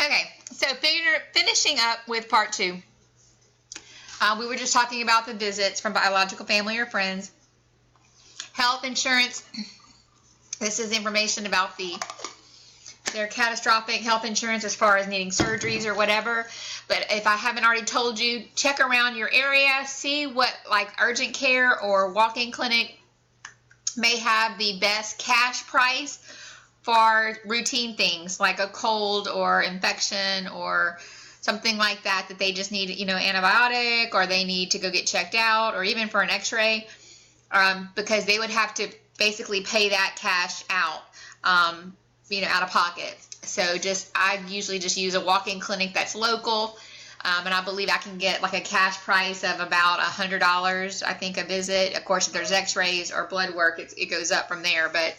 Okay, so finishing up with part 2. We were just talking about the visits from biological family or friends. Health insurance. This is information about their catastrophic health insurance as far as needing surgeries or whatever. But if I haven't already told you, check around your area, see what like urgent care or walk-in clinic may have the best cash price for routine things like a cold or infection or something like that they just need, antibiotic, or they need to go get checked out, or even for an x-ray, because they would have to basically pay that cash out, out of pocket. So I usually just use a walk-in clinic that's local, and I believe I can get like a cash price of about $100, I think, a visit. Of course, if there's x-rays or blood work, it goes up from there. But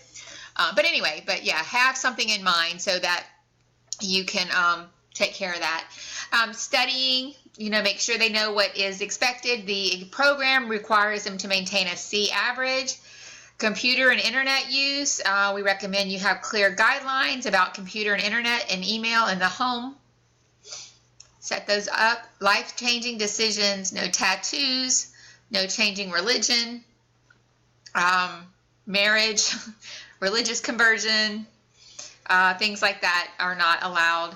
yeah, have something in mind so that you can take care of that. Studying, make sure they know what is expected. The program requires them to maintain a C average. Computer and internet use, we recommend you have clear guidelines about computer and internet and email in the home. Set those up. Life-changing decisions, no tattoos, no changing religion, marriage, religious conversion, things like that are not allowed.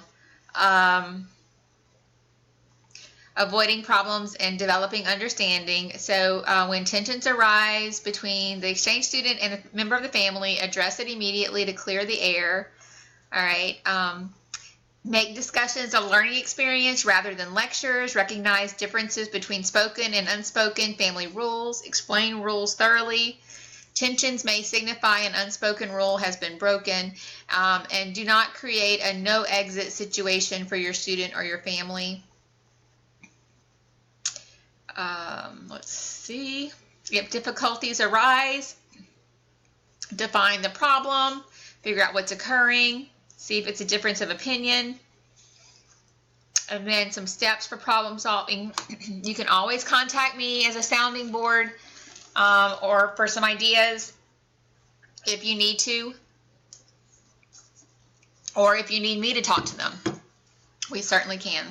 Avoiding problems and developing understanding. So when tensions arise between the exchange student and a member of the family, address it immediately to clear the air. All right. Make discussions a learning experience rather than lectures. Recognize differences between spoken and unspoken family rules. Explain rules thoroughly. Tensions may signify an unspoken rule has been broken, and do not create a no exit situation for your student or your family. Let's see. If difficulties arise, define the problem, figure out what's occurring, see if it's a difference of opinion, and then some steps for problem solving. You can always contact me as a sounding board, or for some ideas if you need to, or if you need me to talk to them. We certainly can.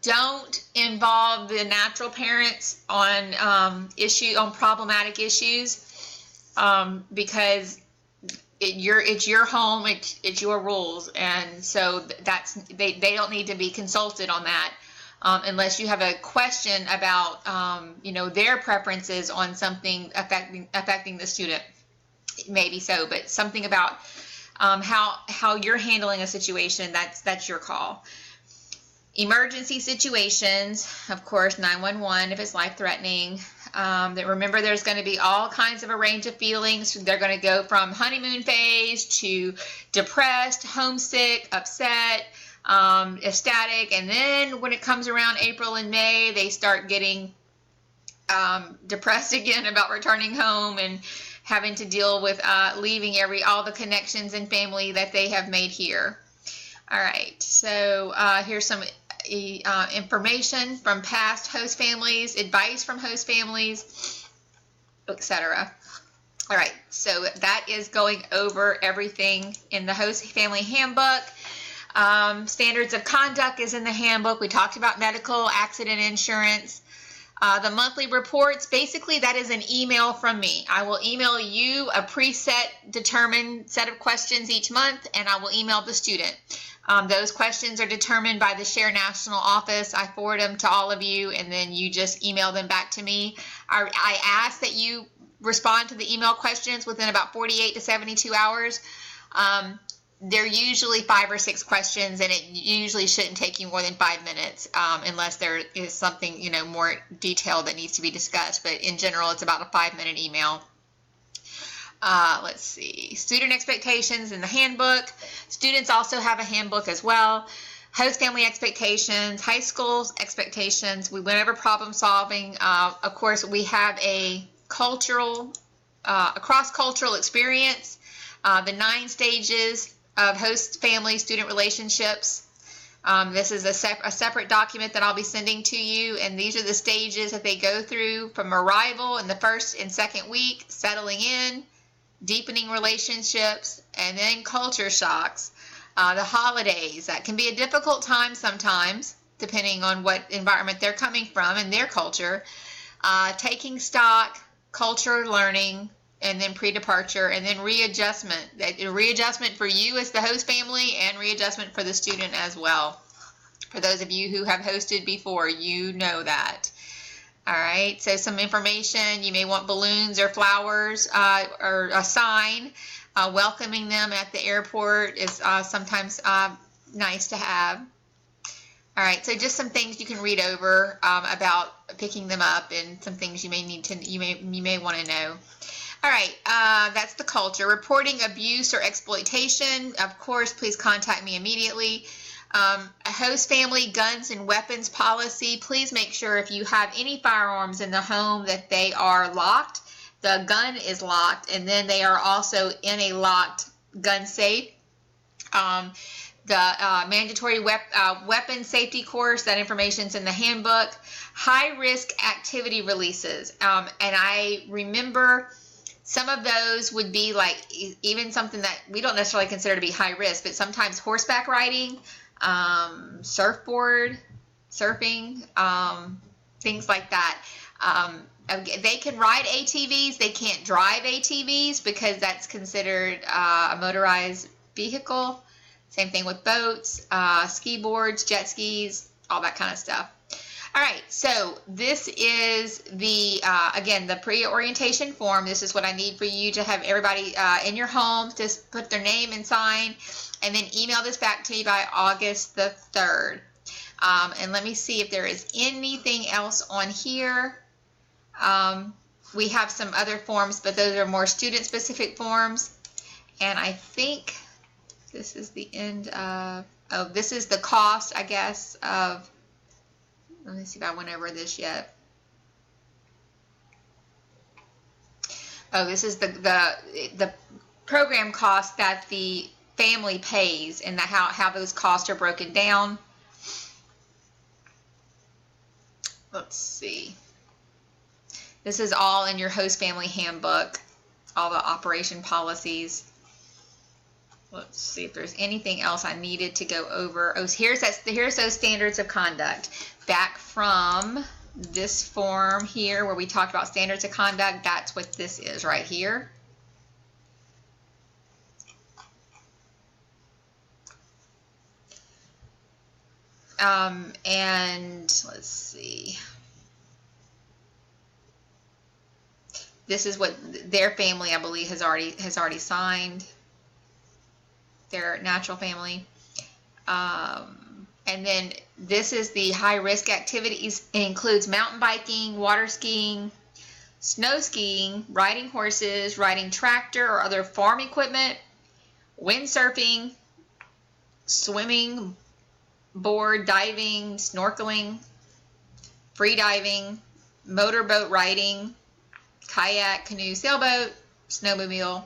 Don't involve the natural parents on problematic issues, because it's your home, it's your rules, and so they don't need to be consulted on that, unless you have a question about their preferences on something affecting the student. Maybe so, but something about how you're handling a situation, that's your call. Emergency situations, of course, 911 if it's life-threatening. Remember, there's going to be all kinds of a range of feelings. They're going to go from honeymoon phase to depressed, homesick, upset, ecstatic, and then when it comes around April and May, they start getting depressed again about returning home and having to deal with leaving all the connections and family that they have made here. All right, so here's some information from past host families, advice from host families, etc. All right, so that is going over everything in the host family handbook. Standards of conduct is in the handbook. We talked about medical, accident insurance. The monthly reports, basically that is an email from me. I will email you a preset, determined set of questions each month, and I will email the student. Those questions are determined by the Share National office. I forward them to all of you, and then you just email them back to me. I ask that you respond to the email questions within about 48 to 72 hours. They're usually 5 or 6 questions, and it usually shouldn't take you more than 5 minutes, unless there is something more detailed that needs to be discussed. But in general, it's about a 5-minute email. Let's see. Student expectations in the handbook. Students also have a handbook as well. Host family expectations, high school expectations. We went over problem solving. Of course, we have a cross-cultural experience. The 9 stages of host family student relationships. This is a separate document that I'll be sending to you, and these are the stages that they go through from arrival in the first and second week, settling in, deepening relationships, and then culture shocks. The holidays, that can be a difficult time sometimes, depending on what environment they're coming from and their culture. Taking stock, culture learning, and then pre-departure, and then readjustment. Readjustment for you as the host family and readjustment for the student as well. For those of you who have hosted before, you know that. All right, so some information. You may want balloons or flowers or a sign welcoming them at the airport is sometimes nice to have. All right, so just some things you can read over about picking them up, and some things you may need to you may want to know. All right, that's the culture. Reporting abuse or exploitation. Of course, please contact me immediately. A host family guns and weapons policy. Please make sure if you have any firearms in the home that they are locked. The gun is locked, and then they are also in a locked gun safe. The mandatory weapon safety course, that information's in the handbook. High risk activity releases, and I remember some of those would be like even something that we don't necessarily consider to be high risk, but sometimes horseback riding, surfing, things like that. They can ride ATVs. They can't drive ATVs because that's considered a motorized vehicle. Same thing with boats, ski boards, jet skis, all that kind of stuff. All right, so this is the, again, the pre-orientation form. This is what I need for you to have everybody in your home just put their name and sign, and then email this back to me by August the 3rd. And let me see if there is anything else on here. We have some other forms, but those are more student-specific forms. And I think this is the end of, oh, this is the cost, I guess, of, let me see if I went over this yet. Oh, this is the program cost that the family pays, and how those costs are broken down. Let's see. This is all in your host family handbook, all the operation policies. Let's see if there's anything else I needed to go over. Oh, here's those standards of conduct. Back from this form here where we talked about standards of conduct, that's what this is right here. And let's see. This is what their family, I believe, has already signed. Their natural family. And then this is the high-risk activities. It includes mountain biking, water skiing, snow skiing, riding horses, riding tractor or other farm equipment, windsurfing, swimming, board diving, snorkeling, free diving, motorboat riding, kayak, canoe, sailboat, snowmobile.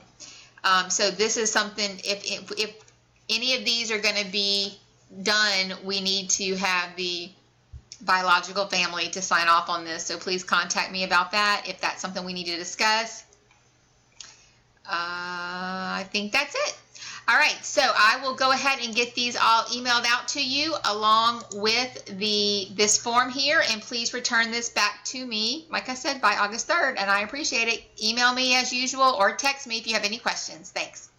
So this is something, if any of these are going to be done, we need to have the biological family to sign off on this. So please contact me about that if that's something we need to discuss. I think that's it. All right, so I will go ahead and get these all emailed out to you along with this form here, and please return this back to me, like I said, by August 3rd, and I appreciate it. Email me as usual or text me if you have any questions. Thanks.